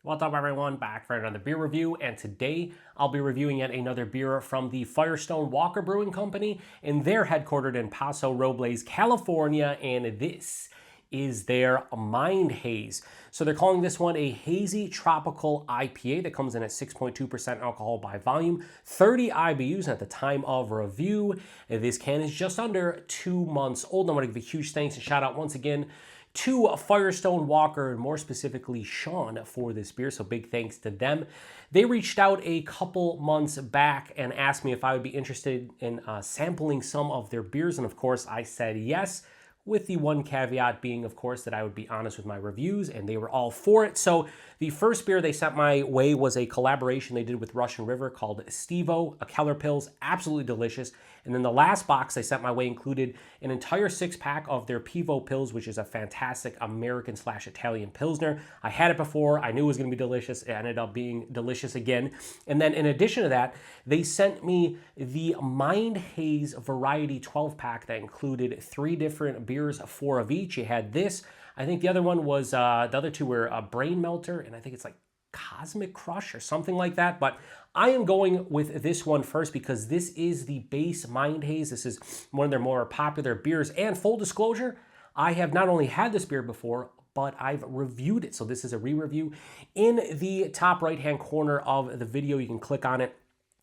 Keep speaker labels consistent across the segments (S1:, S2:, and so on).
S1: What's up, everyone? Back for another beer review, and today I'll be reviewing yet another beer from the Firestone Walker Brewing Company, and they're headquartered in Paso, Robles, California, and this is their Mind Haze. So they're calling this one a Hazy Tropical IPA that comes in at 6.2% alcohol by volume, 30 IBUs at the time of review. This can is just under 2 months old. I want to give a huge thanks and shout out once again to Firestone Walker, and more specifically Sean, for this beer. So big thanks to them. They reached out a couple months back and asked me if I would be interested in sampling some of their beers. And of course, I said yes, with the one caveat being, of course, that I would be honest with my reviews, and they were all for it. So the first beer they sent my way was a collaboration they did with Russian River called Stevo, a Keller Pils, absolutely delicious. And then the last box they sent my way included an entire 6-pack of their Pivo Pils, which is a fantastic American/Italian Pilsner. I had it before. I knew it was going to be delicious. It ended up being delicious again. And then in addition to that, they sent me the Mind Haze Variety 12-pack that included 3 different beers, 4 of each. You had this. I think the other one was, the other 2 were Brain Melter, and I think it's like Cosmic Crush or something like that. But I am going with this one first because this is the base Mind Haze. This is one of their more popular beers. And full disclosure, I have not only had this beer before, but I've reviewed it. So this is a re-review. In the top right-hand corner of the video, you can click on it,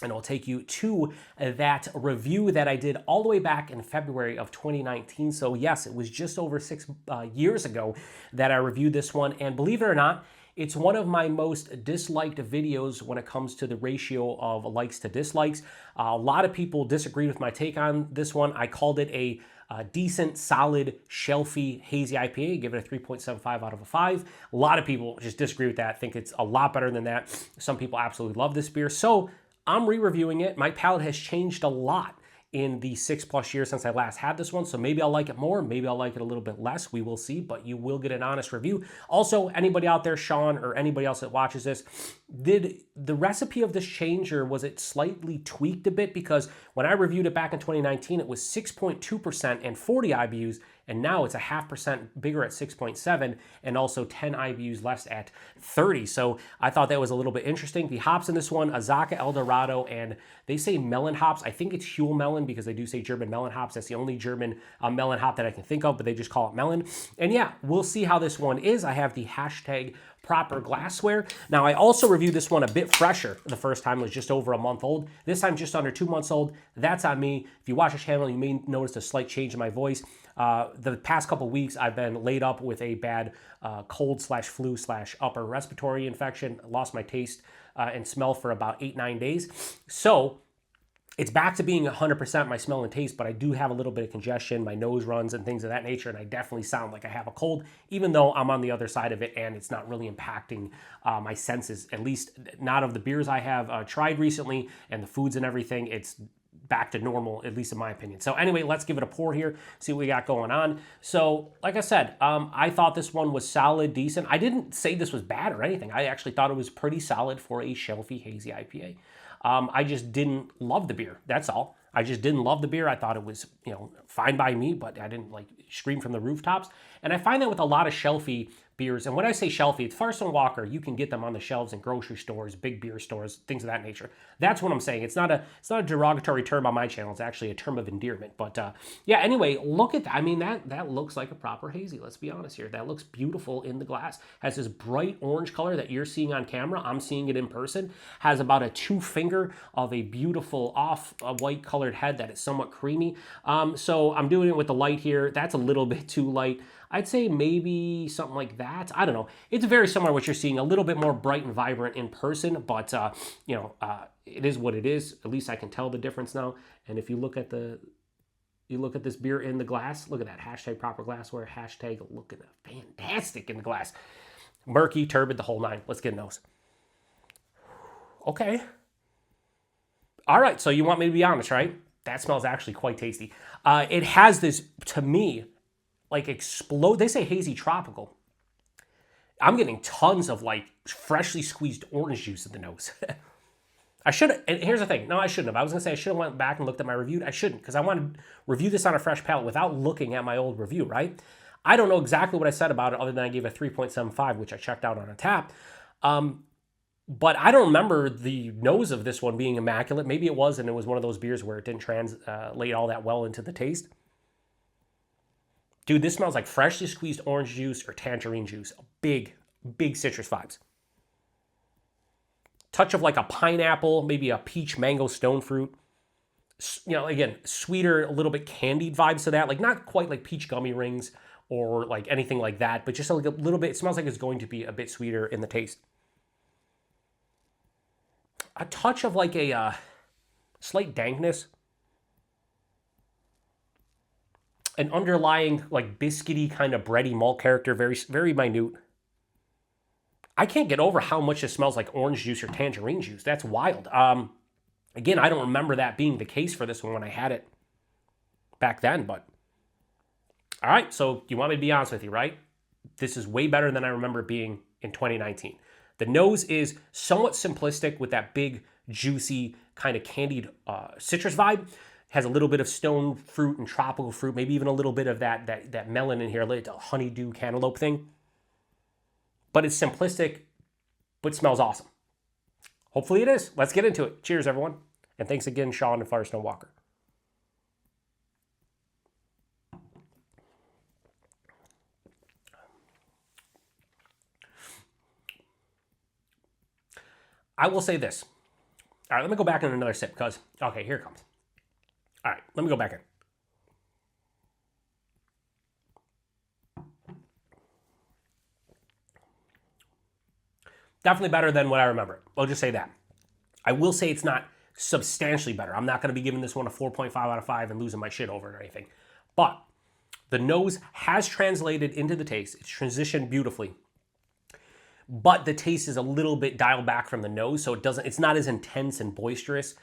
S1: and it'll take you to that review that I did all the way back in February of 2019. So yes, it was just over 6 years ago that I reviewed this one. And believe it or not, it's one of my most disliked videos when it comes to the ratio of likes to dislikes. A lot of people disagreed with my take on this one. I called it a decent, solid, shelfie, hazy IPA. Give it a 3.75 out of a 5. A lot of people just disagree with that, think it's a lot better than that. Some people absolutely love this beer. So I'm re-reviewing it. My palate has changed a lot in the 6+ years since I last had this one. So maybe I'll like it more, maybe I'll like it a little bit less. We will see, but you will get an honest review. Also, anybody out there, Sean, or anybody else that watches this, did the recipe of this change, or was it slightly tweaked a bit? Because when I reviewed it back in 2019, it was 6.2% and 40 IBUs, and now it's a 0.5% bigger at 6.7 and also 10 IBUs less at 30. So I thought that was a little bit interesting. The hops in this one, Azacca, Dorado, and they say melon hops. I think it's Hüll Melon because they do say German melon hops. That's the only German melon hop that I can think of, but they just call it melon. And yeah, we'll see how this one is. I have the hashtag proper glassware. Now, I also reviewed this one a bit fresher. The first time it was just over a month old. This time just under 2 months old. That's on me. If you watch the channel, you may notice a slight change in my voice. The past couple weeks, I've been laid up with a bad cold/flu/upper respiratory infection. Lost my taste and smell for about 8-9 days. So it's back to being 100% my smell and taste, but I do have a little bit of congestion. My nose runs and things of that nature, and I definitely sound like I have a cold, even though I'm on the other side of it and it's not really impacting my senses, at least not of the beers I have tried recently and the foods and everything. It's back to normal, at least in my opinion. So anyway, let's give it a pour here, see what we got going on. So like I said, I thought this one was solid, decent. I didn't say this was bad or anything. I actually thought it was pretty solid for a shelfie hazy IPA. I just didn't love the beer. That's all. I just didn't love the beer. I thought it was, fine by me, but I didn't like scream from the rooftops. And I find that with a lot of shelfie beers, and when I say shelfie, it's Firestone Walker. You can get them on the shelves in grocery stores, big beer stores, things of that nature. That's what I'm saying. It's not a derogatory term on my channel. It's actually a term of endearment. But yeah, anyway, look at that. I mean, that looks like a proper hazy. Let's be honest here. That looks beautiful in the glass. Has this bright orange color that you're seeing on camera. I'm seeing it in person. Has about a 2-finger of a beautiful off-white colored head that is somewhat creamy. So I'm doing it with the light here. That's a little bit too light. I'd say maybe something like that. I don't know. It's very similar to what you're seeing, a little bit more bright and vibrant in person, but it is what it is. At least I can tell the difference now. And if you look at this beer in the glass, look at that, hashtag proper glassware, hashtag looking fantastic in the glass. Murky, turbid, the whole 9. Let's get a nose. Okay. All right, so you want me to be honest, right? That smells actually quite tasty. It has this, to me, like explode. They say hazy tropical. I'm getting tons of like freshly squeezed orange juice in the nose. I should have, and here's the thing. No, I shouldn't have. I was going to say I should have went back and looked at my review. I shouldn't, because I want to review this on a fresh palate without looking at my old review, right? I don't know exactly what I said about it other than I gave it a 3.75, which I checked out on a tap. But I don't remember the nose of this one being immaculate. Maybe it was, and it was one of those beers where it didn't translate all that well into the taste. Dude, this smells like freshly squeezed orange juice or tangerine juice. Big, big citrus vibes. Touch of like a pineapple, maybe a peach, mango, stone fruit. You know, again, sweeter, a little bit candied vibes to that. Like not quite like peach gummy rings or like anything like that, but just like a little bit. It smells like it's going to be a bit sweeter in the taste. A touch of like a slight dankness. An underlying like biscuity kind of bready malt character, very, very minute. I can't get over how much it smells like orange juice or tangerine juice. That's wild. Again, I don't remember that being the case for this one when I had it back then, but all right, so you want me to be honest with you, right? This is way better than I remember it being in 2019. The nose is somewhat simplistic with that big, juicy, kind of candied citrus vibe. Has a little bit of stone fruit and tropical fruit, maybe even a little bit of that melon in here, like a honeydew cantaloupe thing. But it's simplistic, but smells awesome. Hopefully it is. Let's get into it. Cheers, everyone. And thanks again, Sean and Firestone Walker. I will say this. All right, let me go back in another sip because, okay, here it comes. All right, let me go back in. Definitely better than what I remember. I'll just say that. I will say it's not substantially better. I'm not going to be giving this one a 4.5 out of 5 and losing my shit over it or anything. But the nose has translated into the taste. It's transitioned beautifully. But the taste is a little bit dialed back from the nose, so it's not as intense and boisterous.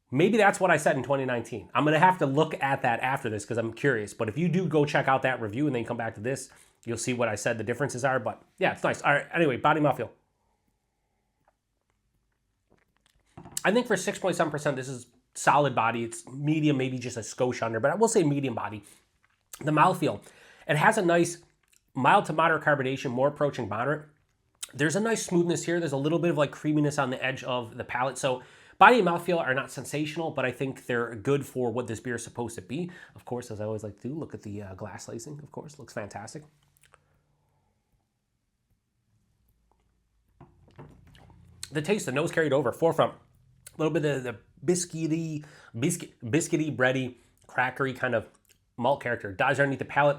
S1: Maybe that's what I said in 2019. I'm going to have to look at that after this because I'm curious. But if you do go check out that review and then come back to this, you'll see what I said the differences are. But yeah, it's nice. All right, anyway, body mouthfeel. I think for 6.7%, this is solid body. It's medium, maybe just a skosh under, but I will say medium body. The mouthfeel, it has a nice mild to moderate carbonation, more approaching moderate. There's a nice smoothness here. There's a little bit of like creaminess on the edge of the palate. So body and mouthfeel are not sensational, but I think they're good for what this beer is supposed to be. Of course, as I always like to do, look at the glass lacing, of course. Looks fantastic. The taste, the nose carried over, forefront. A little bit of the biscuity, bready, crackery kind of malt character. Dies underneath the palate.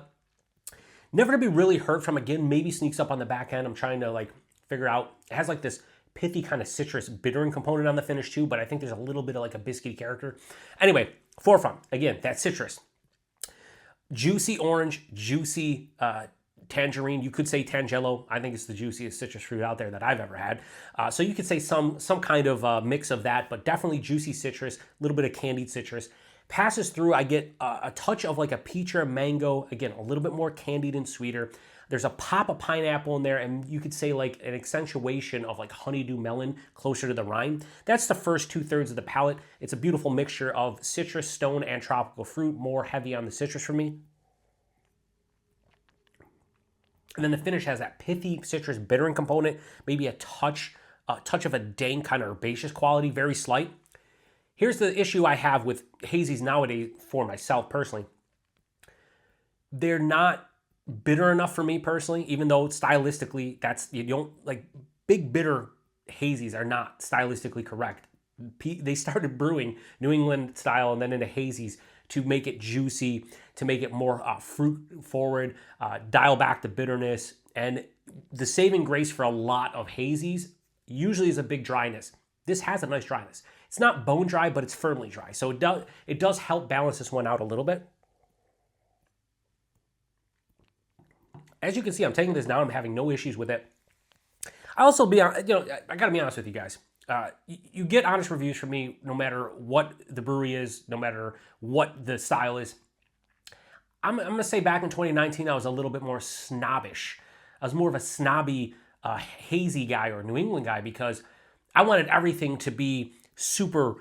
S1: Never to be really hurt from, again, maybe sneaks up on the back end. I'm trying to like figure out. It has like this pithy kind of citrus bittering component on the finish too, but I think there's a little bit of like a biscuity character. Anyway, forefront, again, that citrus. Juicy orange, juicy tangerine. You could say tangelo. I think it's the juiciest citrus fruit out there that I've ever had. So you could say some kind of mix of that, but definitely juicy citrus, a little bit of candied citrus. Passes through, I get a touch of like a peach or a mango. Again, a little bit more candied and sweeter. There's a pop of pineapple in there, and you could say like an accentuation of like honeydew melon closer to the rind. That's the first 2/3 of the palate. It's a beautiful mixture of citrus, stone, and tropical fruit, more heavy on the citrus for me. And then the finish has that pithy citrus bittering component, maybe a touch of a dank kind of herbaceous quality, very slight. Here's the issue I have with hazies nowadays for myself personally. They're not bitter enough for me personally, even though stylistically you don't like big bitter hazies are not stylistically correct. They started brewing New England style and then into hazies to make it juicy, to make it more fruit forward, dial back the bitterness. And the saving grace for a lot of hazies usually is a big dryness. This has a nice dryness. It's not bone dry, but it's firmly dry. So it does help balance this one out a little bit. As you can see, I'm taking this down. I'm having no issues with it. I also I gotta be honest with you guys. You get honest reviews from me no matter what the brewery is, no matter what the style is. I'm going to say back in 2019, I was a little bit more snobbish. I was more of a snobby hazy guy or New England guy because I wanted everything to be super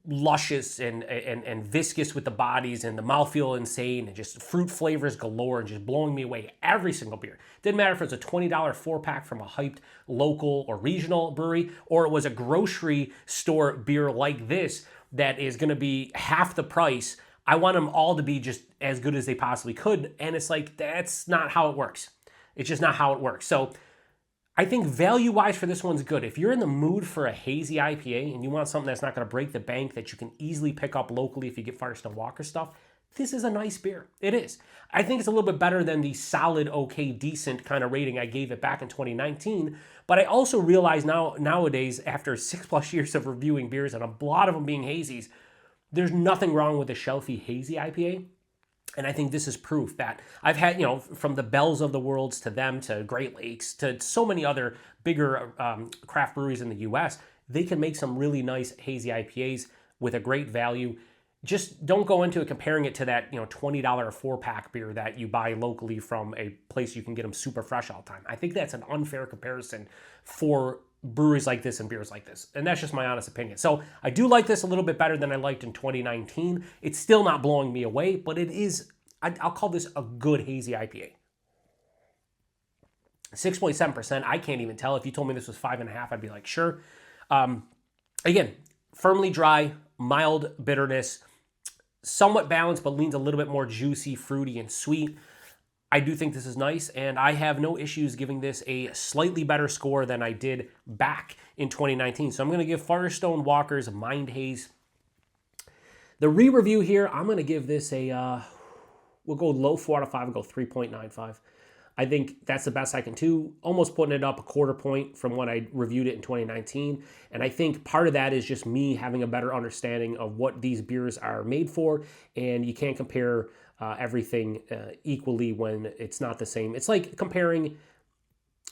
S1: luscious and viscous with the bodies, and the mouthfeel insane, and just fruit flavors galore, and just blowing me away every single beer. Didn't matter if it was a $20 4-pack from a hyped local or regional brewery, or it was a grocery store beer like this that is going to be half the price. I want them all to be just as good as they possibly could, and it's like, that's not how it works. It's just not how it works. So I think value-wise for this one's good. If you're in the mood for a hazy IPA and you want something that's not going to break the bank, that you can easily pick up locally if you get Firestone Walker stuff, this is a nice beer. It is. I think it's a little bit better than the solid, okay, decent kind of rating I gave it back in 2019. But I also realize nowadays, after 6+ years of reviewing beers and a lot of them being hazies, there's nothing wrong with a shelfie hazy IPA. And I think this is proof that I've had, from the Bells of the Worlds to them, to Great Lakes, to so many other bigger craft breweries in the U.S., they can make some really nice hazy IPAs with a great value. Just don't go into it comparing it to that, $20 4-pack beer that you buy locally from a place you can get them super fresh all the time. I think that's an unfair comparison for breweries like this and beers like this. And that's just my honest opinion. So I do like this a little bit better than I liked in 2019. It's still not blowing me away, but it is, I'll call this a good hazy IPA. 6.7%, I can't even tell. If you told me this was 5.5, I'd be like, sure. Again, firmly dry, mild bitterness, somewhat balanced, but leans a little bit more juicy, fruity, and sweet. I do think this is nice, and I have no issues giving this a slightly better score than I did back in 2019. So I'm going to give Firestone Walker's Mind Haze. The re-review here, I'm going to give this a, we'll go low 4 out of 5 and go 3.95. I think that's the best I can do, almost putting it up a quarter point from when I reviewed it in 2019. And I think part of that is just me having a better understanding of what these beers are made for, and you can't compare everything equally when it's not the same. It's like comparing,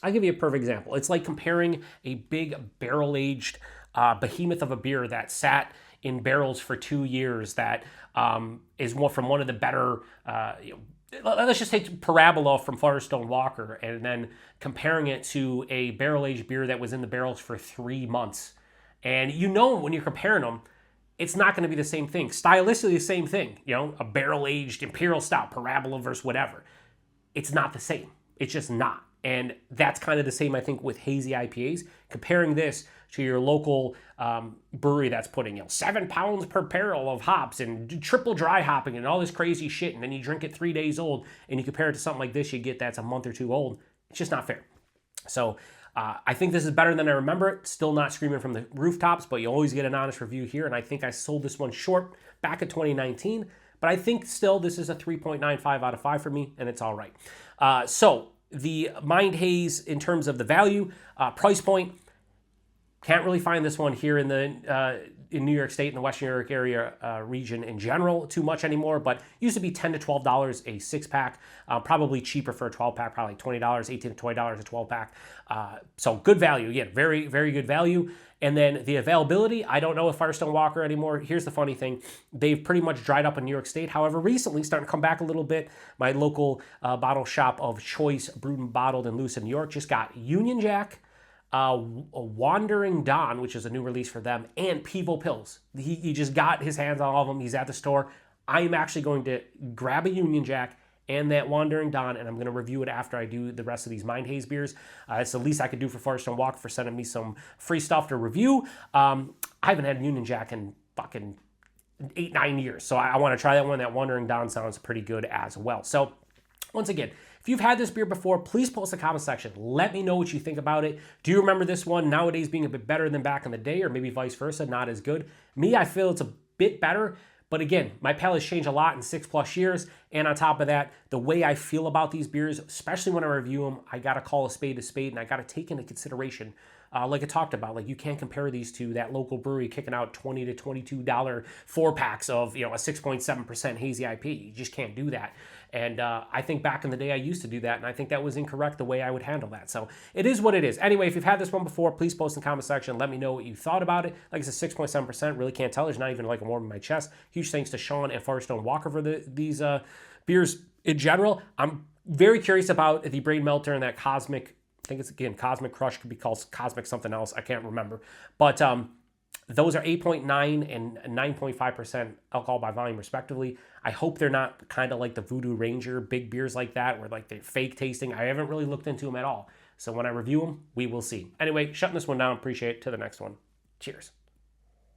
S1: I'll give you a perfect example. It's like comparing a big barrel-aged behemoth of a beer that sat in barrels for 2 years that is from one of the better, let's just take Parabola from Firestone Walker, and then comparing it to a barrel-aged beer that was in the barrels for 3 months. And when you're comparing them, it's not going to be the same thing. Stylistically, the same thing. A barrel-aged Imperial Stout, Parabola versus whatever. It's not the same. It's just not. And that's kind of the same, I think, with hazy IPAs. Comparing this to your local brewery that's putting 7 pounds per barrel of hops and triple dry hopping and all this crazy shit, and then you drink it 3 days old, and you compare it to something like this you get that's a month or two old. It's just not fair. So I think this is better than I remember it. Still not screaming from the rooftops, but you always get an honest review here, and I think I sold this one short back in 2019. But I think still this is a 3.95 out of 5 for me, and it's all right. So the Mind Haze, in terms of the value, price point, can't really find this one here in New York State, in the Western New York area region in general too much anymore, but used to be $10 to $12 a 6-pack, probably cheaper for a 12-pack, probably $20, $18 to $20 a 12-pack. So good value, again, very, very good value. And then the availability, I don't know if Firestone Walker anymore. Here's the funny thing. They've pretty much dried up in New York State. However, recently starting to come back a little bit. My local bottle shop of choice, brewed and bottled in Loose in New York, just got Union Jack, Wandering Dawn, which is a new release for them, and Pivo Pills. He just got his hands on all of them. He's at the store. I am actually going to grab a Union Jack and that Wandering Dawn, and I'm going to review it after I do the rest of these Mind Haze beers. It's the least I could do for Firestone Walker for sending me some free stuff to review. I haven't had Union Jack in fucking 8-9 years, so I want to try that one. That Wandering Dawn sounds pretty good as well. So once again, if you've had this beer before, please post in the comment section. Let me know what you think about it. Do you remember this one nowadays being a bit better than back in the day, or maybe vice versa, not as good? Me, I feel it's a bit better. But again, my palate's changed a lot in 6+ years. And on top of that, the way I feel about these beers, especially when I review them, I got to call a spade, and I got to take into consideration, like I talked about, like you can't compare these to that local brewery kicking out $20 to $22 4-packs of, a 6.7% hazy IPA. You just can't do that. And I think back in the day, I used to do that, and I think that was incorrect the way I would handle that. So it is what it is. Anyway, if you've had this one before, please post in the comment section. Let me know what you thought about it. Like I said, 6.7%. Really can't tell. There's not even like a warm in my chest. Huge thanks to Sean and Firestone Walker for these beers in general. I'm very curious about the Brain Melter and that Cosmic, I think it's, again, Cosmic Crush, could be called Cosmic something else. I can't remember. But Those are 8.9 and 9.5% alcohol by volume, respectively. I hope they're not kind of like the Voodoo Ranger, big beers like that, where like they're fake tasting. I haven't really looked into them at all. So when I review them, we will see. Anyway, shutting this one down. Appreciate it. To the next one. Cheers.